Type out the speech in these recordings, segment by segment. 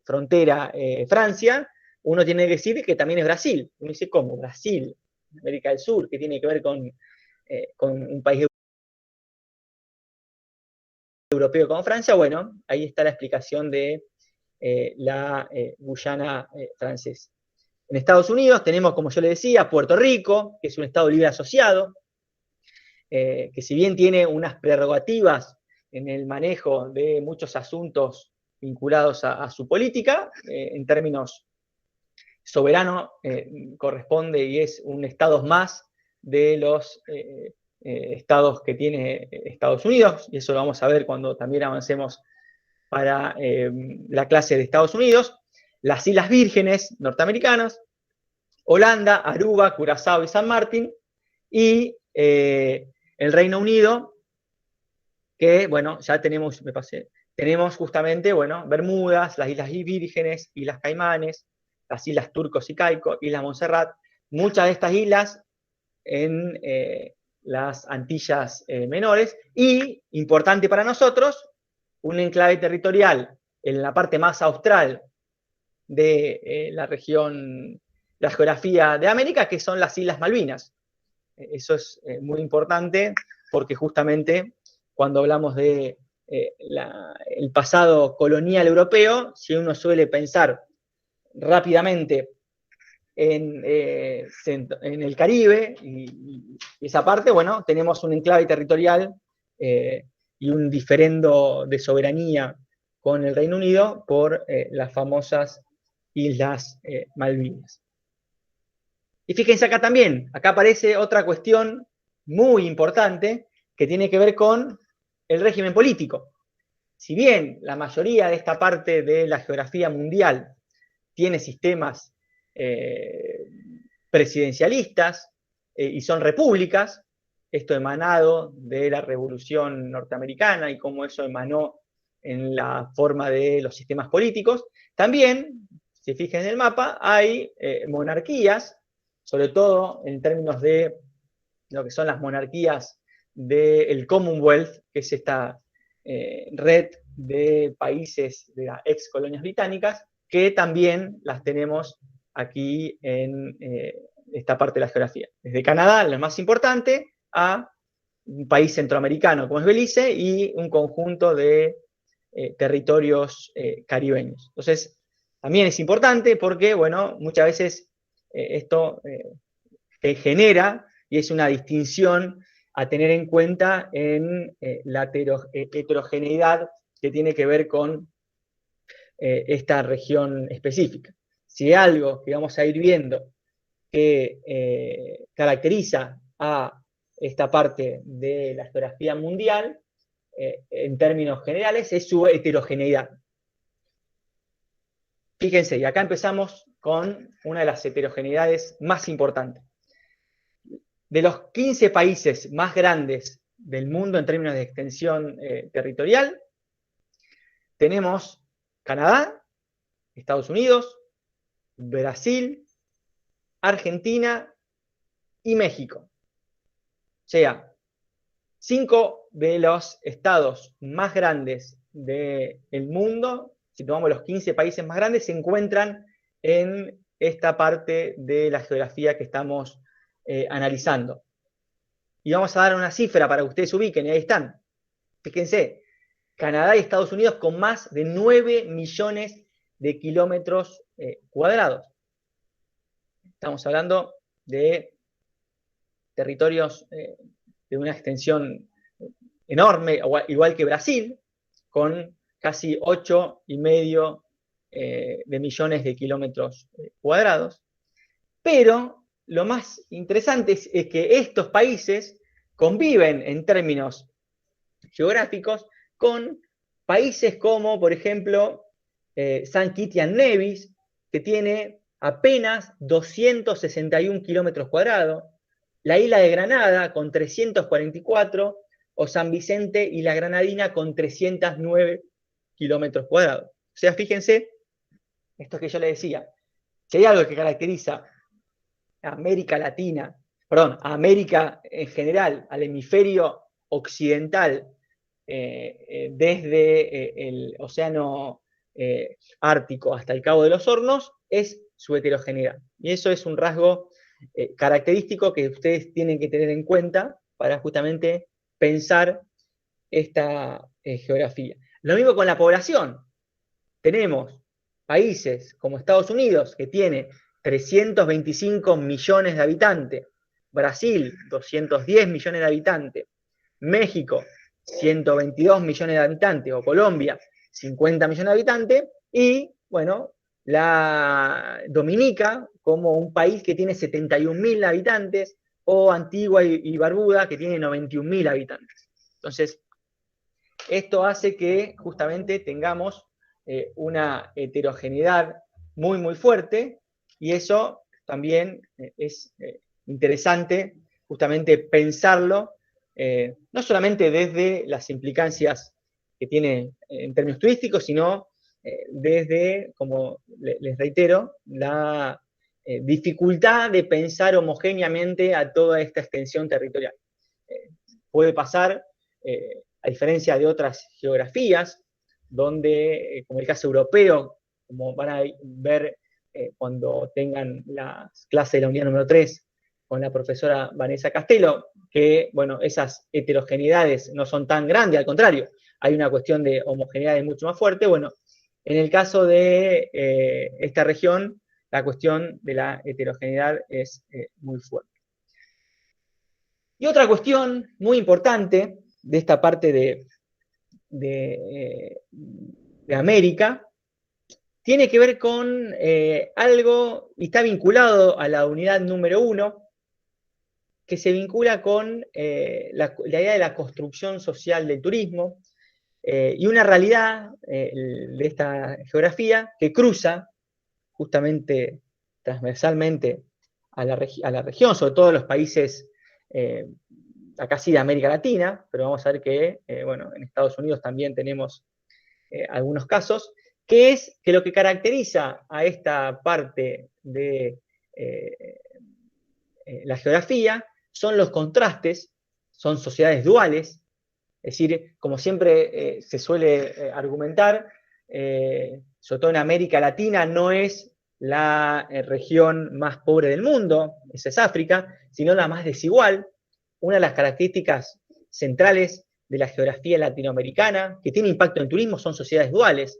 frontera Francia, uno tiene que decir que también es Brasil. Uno dice, ¿cómo? Brasil, América del Sur, que tiene que ver con un país europeo como Francia. Bueno, ahí está la explicación de la Guyana francesa. En Estados Unidos tenemos, como yo le decía, Puerto Rico, que es un Estado libre asociado, que si bien tiene unas prerrogativas en el manejo de muchos asuntos vinculados a su política, en términos soberano, corresponde y es un estado más de los estados que tiene Estados Unidos, y eso lo vamos a ver cuando también avancemos para la clase de Estados Unidos. Las Islas Vírgenes norteamericanas, Holanda, Aruba, Curazao y San Martín, y el Reino Unido, que, bueno, ya tenemos, tenemos justamente, bueno, Bermudas, las Islas Vírgenes, Islas Caimanes, las Islas Turcos y Caicos, Islas Montserrat, muchas de estas islas en las Antillas menores, y, importante para nosotros, un enclave territorial en la parte más austral de la región, la geografía de América, que son las Islas Malvinas. Eso es muy importante porque justamente cuando hablamos de el pasado colonial europeo, si uno suele pensar rápidamente en el Caribe y esa parte, bueno, tenemos un enclave territorial y un diferendo de soberanía con el Reino Unido por las famosas Islas Malvinas. Y fíjense acá también, acá aparece otra cuestión muy importante que tiene que ver con el régimen político. Si bien la mayoría de esta parte de la geografía mundial tiene sistemas presidencialistas y son repúblicas, esto emanado de la Revolución Norteamericana y cómo eso emanó en la forma de los sistemas políticos, también, si fijan en el mapa, hay monarquías, sobre todo en términos de lo que son las monarquías del Commonwealth, que es esta red de países de las ex colonias británicas, que también las tenemos aquí en esta parte de la geografía. Desde Canadá, lo más importante, a un país centroamericano como es Belice y un conjunto de territorios caribeños. Entonces, también es importante porque, bueno, muchas veces esto genera y es una distinción a tener en cuenta en la heterogeneidad que tiene que ver con esta región específica. Si algo que vamos a ir viendo que caracteriza a esta parte de la geografía mundial, en términos generales, es su heterogeneidad. Fíjense, y acá empezamos con una de las heterogeneidades más importantes. De los 15 países más grandes del mundo en términos de extensión territorial, tenemos Canadá, Estados Unidos, Brasil, Argentina y México. O sea, 5 de los estados más grandes del mundo, si tomamos los 15 países más grandes, se encuentran en esta parte de la geografía que estamos analizando. Y vamos a dar una cifra para que ustedes se ubiquen, y ahí están. Fíjense, Canadá y Estados Unidos con más de 9 millones de kilómetros cuadrados. Estamos hablando de territorios de una extensión enorme, igual que Brasil, con casi 8,5 de millones de kilómetros cuadrados. Pero lo más interesante es que estos países conviven en términos geográficos con países como, por ejemplo, San Kitts and Nevis, que tiene apenas 261 kilómetros cuadrados, la isla de Granada con 344, o San Vicente y la Granadina con 309 kilómetros cuadrados. O sea, fíjense, esto que yo le decía, si hay algo que caracteriza a América Latina, perdón, a América en general, al hemisferio occidental, desde el Océano ártico hasta el Cabo de los Hornos, es su heterogeneidad. Y eso es un rasgo característico que ustedes tienen que tener en cuenta para justamente pensar esta geografía. Lo mismo con la población. Tenemos países como Estados Unidos, que tiene 325 millones de habitantes, Brasil, 210 millones de habitantes, México, 122 millones de habitantes, o Colombia, 50 millones de habitantes, y, bueno, la Dominica como un país que tiene 71.000 habitantes, o Antigua y Barbuda, que tiene 91.000 habitantes. Entonces, esto hace que justamente tengamos una heterogeneidad muy, muy fuerte, y eso también es interesante justamente pensarlo, no solamente desde las implicancias que tiene en términos turísticos, sino desde, como les reitero, la dificultad de pensar homogéneamente a toda esta extensión territorial. Puede pasar, a diferencia de otras geografías, donde, como el caso europeo, como van a ver cuando tengan las clases de la unidad número 3 con la profesora Vanessa Castelo, que, bueno, esas heterogeneidades no son tan grandes, al contrario, hay una cuestión de homogeneidad mucho más fuerte. Bueno, en el caso de esta región, la cuestión de la heterogeneidad es muy fuerte. Y otra cuestión muy importante de esta parte de América tiene que ver con algo, y está vinculado a la unidad número 1, que se vincula con la idea de la construcción social del turismo, y una realidad de esta geografía que cruza justamente transversalmente a la región, sobre todo los países acá sí de América Latina, pero vamos a ver que, bueno, en Estados Unidos también tenemos algunos casos, que es que lo que caracteriza a esta parte de la geografía son los contrastes, son sociedades duales, es decir, como siempre se suele argumentar, sobre todo en América Latina, no es la región más pobre del mundo, esa es África, sino la más desigual. Una de las características centrales de la geografía latinoamericana, que tiene impacto en turismo, son sociedades duales.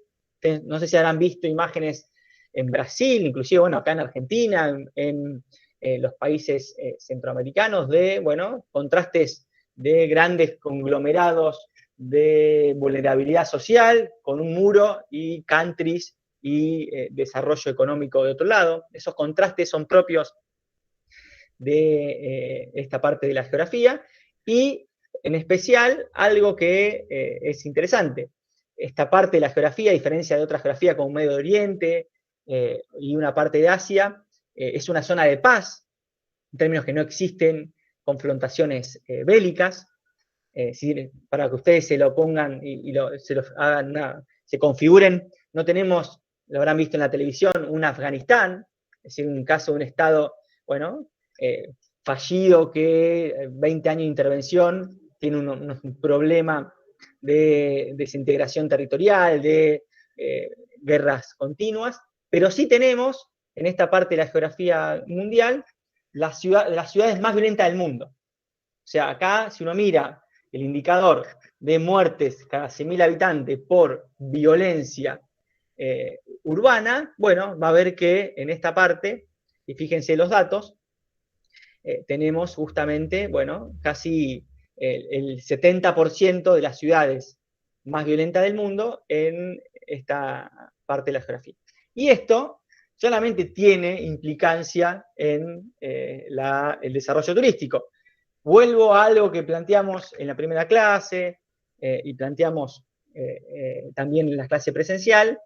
No sé si habrán visto imágenes en Brasil, inclusive, bueno, acá en Argentina, en los países centroamericanos, de, bueno, contrastes de grandes conglomerados de vulnerabilidad social, con un muro, y countries y desarrollo económico de otro lado. Esos contrastes son propios de esta parte de la geografía, y en especial algo que es interesante. Esta parte de la geografía, a diferencia de otra geografía como Medio Oriente y una parte de Asia, es una zona de paz, en términos que no existen confrontaciones bélicas. Para que ustedes se lo pongan se lo hagan, se configuren, no tenemos, lo habrán visto en la televisión, un Afganistán, es decir, un caso de un Estado, bueno, fallido, que 20 años de intervención, tiene un problema de desintegración territorial, de guerras continuas, pero sí tenemos en esta parte de la geografía mundial las ciudades más violentas del mundo. O sea, acá, si uno mira el indicador de muertes cada 100.000 habitantes por violencia urbana, bueno, va a ver que en esta parte, y fíjense los datos, tenemos justamente, bueno, casi el 70% de las ciudades más violentas del mundo en esta parte de la geografía. Y esto solamente tiene implicancia en el desarrollo turístico. Vuelvo a algo que planteamos en la primera clase y planteamos también en la clase presencial.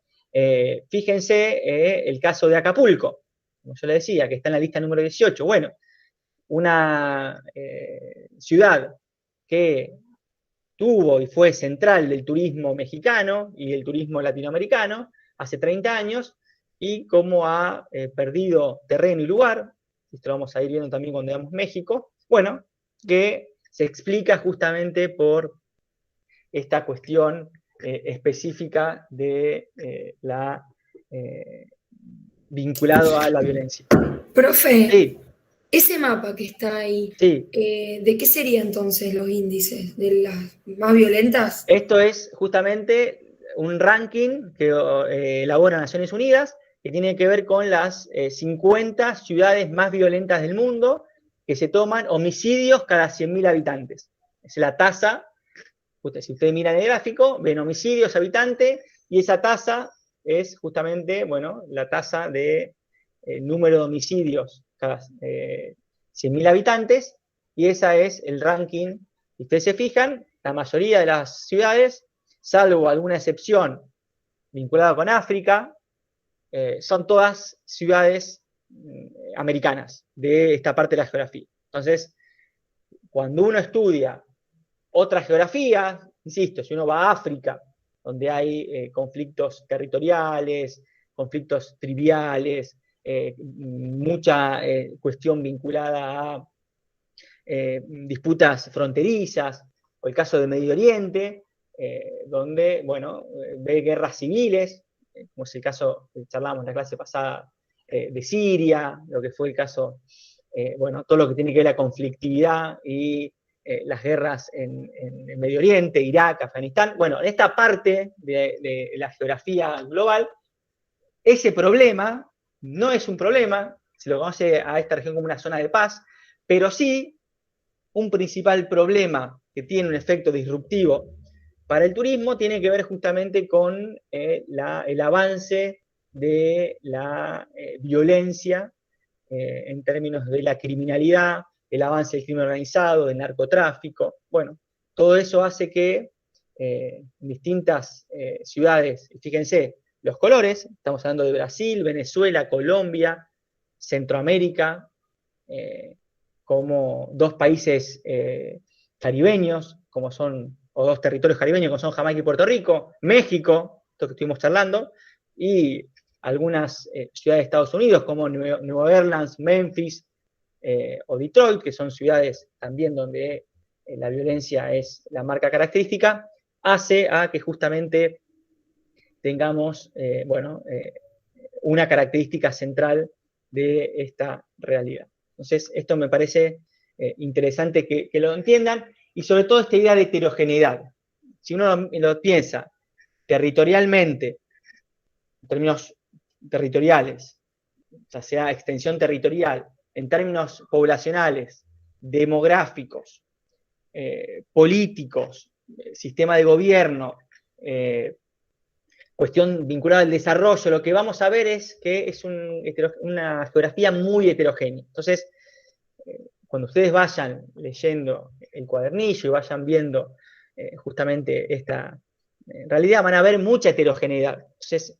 Fíjense el caso de Acapulco, como yo le decía, que está en la lista número 18. Bueno, una ciudad que tuvo y fue central del turismo mexicano y del turismo latinoamericano hace 30 años, y cómo ha perdido terreno y lugar. Esto lo vamos a ir viendo también cuando veamos México. Bueno, que se explica justamente por esta cuestión específica de vinculado a la violencia. Profe, Sí, ese mapa que está ahí, sí. ¿de qué serían entonces los índices? ¿De las más violentas? Esto es justamente un ranking que elabora Naciones Unidas, que tiene que ver con las 50 ciudades más violentas del mundo, que se toman homicidios cada 100.000 habitantes. Es la tasa, si ustedes miran el gráfico, ven homicidios habitante, y esa tasa es justamente, bueno, la tasa de número de homicidios cada 100.000 habitantes, y esa es el ranking. Si ustedes se fijan, la mayoría de las ciudades, salvo alguna excepción vinculada con África, son todas ciudades americanas de esta parte de la geografía. Entonces, cuando uno estudia otras geografías, insisto, si uno va a África, donde hay conflictos territoriales, conflictos triviales, mucha cuestión vinculada a disputas fronterizas, o el caso de Medio Oriente, donde, bueno, ve guerras civiles, como es el caso que charlamos en la clase pasada de Siria, lo que fue el caso, bueno, todo lo que tiene que ver la conflictividad y las guerras en Medio Oriente, Irak, Afganistán. Bueno, en esta parte de la geografía global, ese problema no es un problema, se lo conoce a esta región como una zona de paz, pero sí un principal problema que tiene un efecto disruptivo para el turismo tiene que ver justamente con el avance de la violencia en términos de la criminalidad, el avance del crimen organizado, del narcotráfico. Bueno, todo eso hace que en distintas ciudades, fíjense, los colores, estamos hablando de Brasil, Venezuela, Colombia, Centroamérica, como dos países caribeños, como son, o dos territorios caribeños, como son Jamaica y Puerto Rico, México, esto que estuvimos charlando, y algunas ciudades de Estados Unidos, como Nueva Orleans, Memphis o Detroit, que son ciudades también donde la violencia es la marca característica, hace a que justamente tengamos, bueno, una característica central de esta realidad. Entonces, esto me parece interesante que lo entiendan, y sobre todo esta idea de heterogeneidad. Si uno lo piensa territorialmente, en términos territoriales, ya sea extensión territorial, en términos poblacionales, demográficos, políticos, sistema de gobierno, cuestión vinculada al desarrollo, lo que vamos a ver es que es una geografía muy heterogénea. Entonces, cuando ustedes vayan leyendo el cuadernillo y vayan viendo justamente esta realidad, van a ver mucha heterogeneidad. Entonces,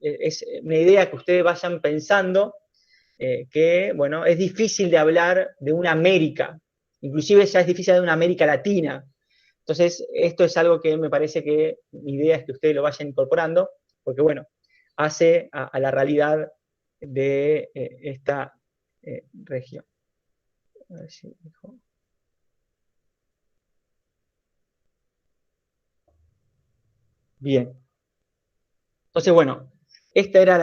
es una idea que ustedes vayan pensando que, bueno, es difícil de hablar de una América, inclusive ya es difícil de una América Latina. Entonces, esto es algo que me parece que mi idea es que ustedes lo vayan incorporando, porque, bueno, hace a la realidad de esta región. A ver si dijo. Bien. Entonces, bueno, esta era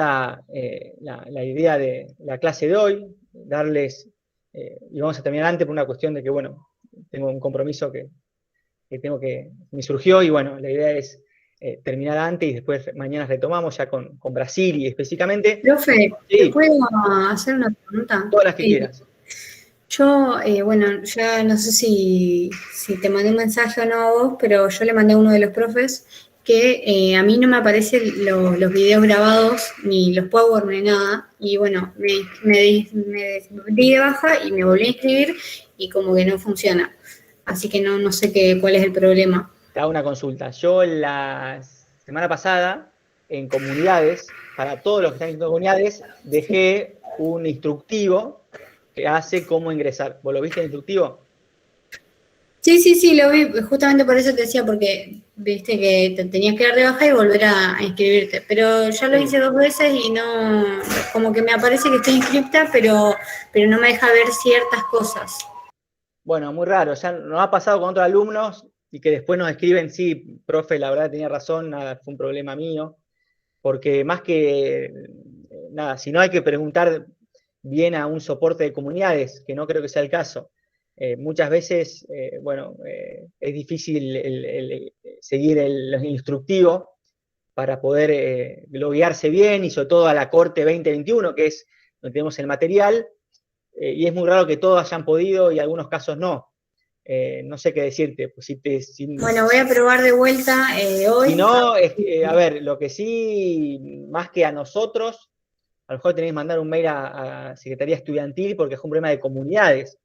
la idea de la clase de hoy, darles, y vamos a terminar antes por una cuestión de que, bueno, tengo un compromiso que me surgió, y bueno, la idea es terminar antes y después mañana retomamos ya con Brasil y específicamente. Profe, Sí, ¿te puedo hacer una pregunta? todas las que quieras. Yo, bueno, ya no sé si te mandé un mensaje o no a vos, pero yo le mandé a uno de los profes que a mí no me aparecen los videos grabados, ni los power, ni nada, y bueno, me di de baja y me volví a inscribir y como que no funciona. Así que no sé cuál es el problema. Te hago una consulta. Yo la semana pasada, en comunidades, para todos los que están en comunidades, dejé un instructivo que hace cómo ingresar. ¿Vos lo viste el instructivo? Sí, lo vi, justamente por eso te decía, porque viste que te tenías que dar de baja y volver a inscribirte, pero ya lo hice 2 veces y no, como que me aparece que estoy inscripta, pero no me deja ver ciertas cosas. Bueno, muy raro, ya nos ha pasado con otros alumnos, y que después nos escriben, sí, profe, la verdad tenía razón, nada, fue un problema mío, porque más que nada, si no hay que preguntar bien a un soporte de comunidades, que no creo que sea el caso. Muchas veces, bueno, es difícil seguir el instructivo para poder loguearse bien, y sobre todo a la Corte 2021, que es donde tenemos el material, y es muy raro que todos hayan podido y algunos casos no. No sé qué decirte. Pues Bueno, voy a probar de vuelta hoy. Si no, a ver, lo que sí, más que a nosotros, a lo mejor tenéis que mandar un mail a Secretaría Estudiantil porque es un problema de comunidades.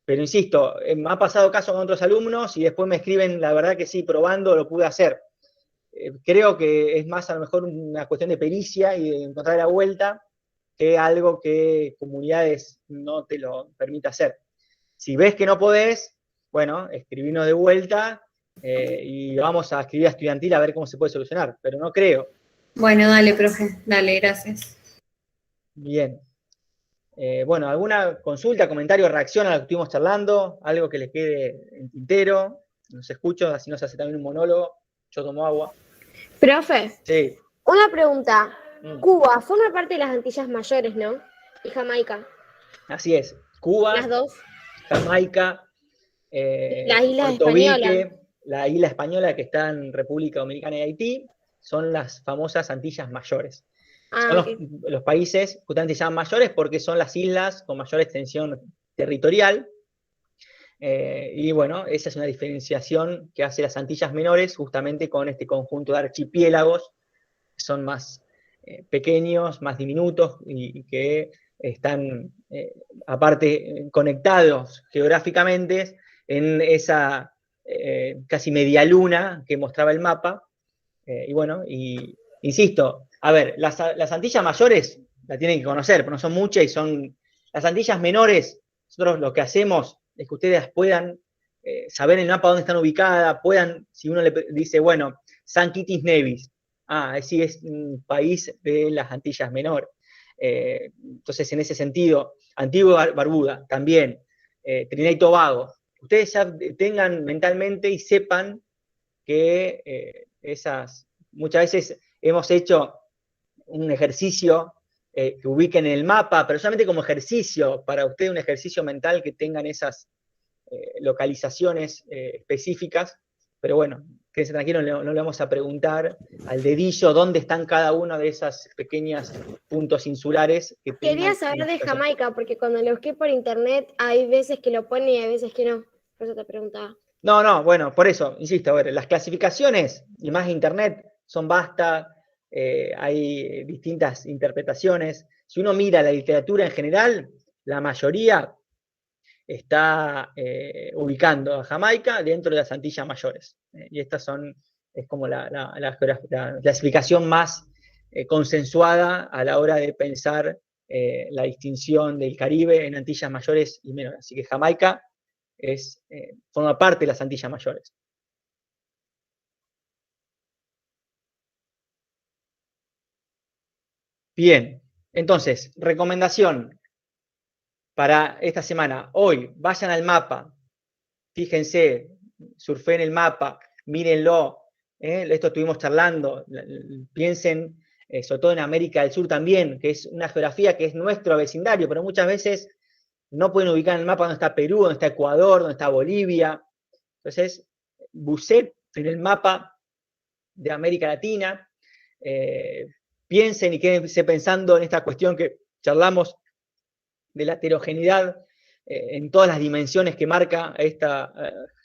Pero insisto, me ha pasado caso con otros alumnos y después me escriben, la verdad que sí, probando lo pude hacer. Creo que es más a lo mejor una cuestión de pericia y de encontrar la vuelta que algo que comunidades no te lo permite hacer. Si ves que no podés, bueno, escribinos de vuelta y vamos a escribir a Estudiantil a ver cómo se puede solucionar, pero no creo. Bueno, dale, profe, dale, gracias. Bien. Bueno, ¿alguna consulta, comentario, reacción a lo que estuvimos charlando? ¿Algo que les quede en tintero? Los escucho, así nos hace también un monólogo. Yo tomo agua. Profe, Sí. una pregunta. Mm. Cuba forma parte de las Antillas Mayores, ¿no? Y Jamaica. Así es. Cuba, Las dos. Jamaica, Las Islas Puerto Españolas. Vique, la isla española que está en República Dominicana y Haití, son las famosas Antillas Mayores. Ah, Son ok. los países, justamente se llaman mayores porque son las islas con mayor extensión territorial. Y bueno, esa es una diferenciación que hace las Antillas Menores justamente con este conjunto de archipiélagos que son más pequeños, más diminutos y que están, aparte, conectados geográficamente en esa casi media luna que mostraba el mapa. Y bueno, insisto, a ver, las Antillas Mayores la tienen que conocer, pero no son muchas y son las Antillas Menores. Nosotros lo que hacemos es que ustedes puedan saber en el mapa dónde están ubicadas, puedan, si uno le dice, bueno, San Kitts Nevis, sí es un país de las Antillas Menores. Entonces, en ese sentido, Antigua y Barbuda también, Trinidad y Tobago, ustedes ya tengan mentalmente y sepan que muchas veces hemos hecho un ejercicio que ubiquen en el mapa, pero solamente como ejercicio, para ustedes un ejercicio mental que tengan esas localizaciones específicas, pero bueno, quédense tranquilos, no le vamos a preguntar al dedillo dónde están cada uno de esas pequeñas puntos insulares que Quería tengan. saber de Jamaica, porque cuando lo busqué por internet hay veces que lo pone y hay veces que no. Por eso te preguntaba. No, bueno, por eso, insisto, a ver, las clasificaciones y más internet son vastas, hay distintas interpretaciones. Si uno mira la literatura en general, la mayoría está ubicando a Jamaica dentro de las Antillas Mayores. Y estas es como la clasificación más consensuada a la hora de pensar la distinción del Caribe en Antillas Mayores y Menores. Así que Jamaica forma parte de las Antillas Mayores. Bien, entonces, recomendación para esta semana. Hoy, vayan al mapa, fíjense, surfen el mapa, mírenlo. Esto estuvimos charlando, piensen, sobre todo en América del Sur también, que es una geografía que es nuestro vecindario, pero muchas veces no pueden ubicar en el mapa dónde está Perú, dónde está Ecuador, dónde está Bolivia. Entonces, buceen en el mapa de América Latina, piensen y quédense pensando en esta cuestión que charlamos de la heterogeneidad en todas las dimensiones que marca esta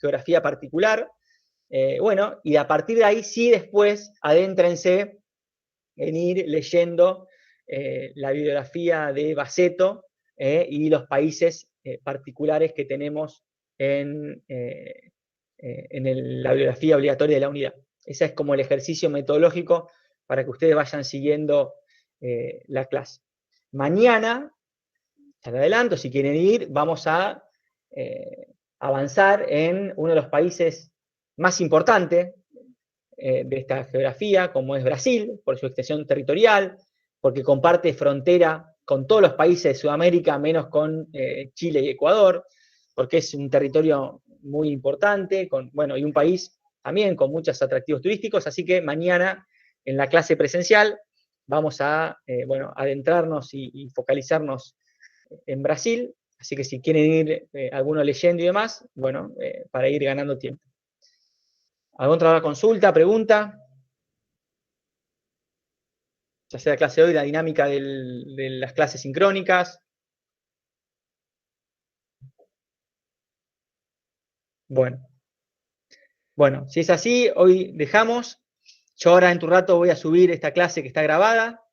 geografía particular. Bueno, y a partir de ahí sí después adéntrense en ir leyendo la bibliografía de Baseto y los países particulares que tenemos en la bibliografía obligatoria de la unidad. Ese es como el ejercicio metodológico para que ustedes vayan siguiendo la clase. Mañana, ya me adelanto, si quieren ir, vamos a avanzar en uno de los países más importantes de esta geografía, como es Brasil, por su extensión territorial, porque comparte frontera con todos los países de Sudamérica, menos con Chile y Ecuador, porque es un territorio muy importante, y un país también con muchos atractivos turísticos, así que mañana en la clase presencial vamos a adentrarnos y focalizarnos en Brasil, así que si quieren ir algunos leyendo y demás, para ir ganando tiempo. ¿Alguna otra consulta, pregunta? Ya sea la clase de hoy, la dinámica de las clases sincrónicas. Bueno, si es así, hoy dejamos. Yo ahora en tu rato voy a subir esta clase que está grabada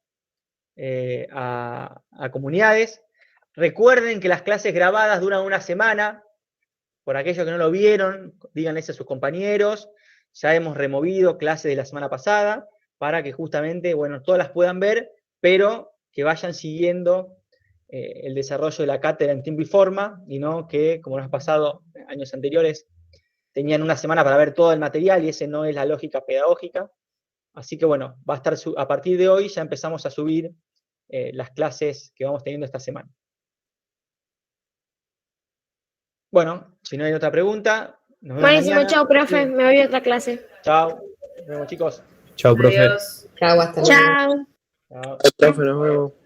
a comunidades. Recuerden que las clases grabadas duran una semana. Por aquellos que no lo vieron, díganles a sus compañeros. Ya hemos removido clases de la semana pasada para que justamente, todas las puedan ver, pero que vayan siguiendo el desarrollo de la cátedra en tiempo y forma, y no que, como nos ha pasado en años anteriores, tenían una semana para ver todo el material y esa no es la lógica pedagógica. Así que va a estar a partir de hoy ya empezamos a subir las clases que vamos teniendo esta semana. Bueno, si no hay otra pregunta, nos vemos Buenísimo, mañana. chao, profe, me voy a otra clase. Chao, nos vemos, chicos. Chao, profe. Adiós. Chao, hasta luego. Chao. Chao. Profe, nos vemos.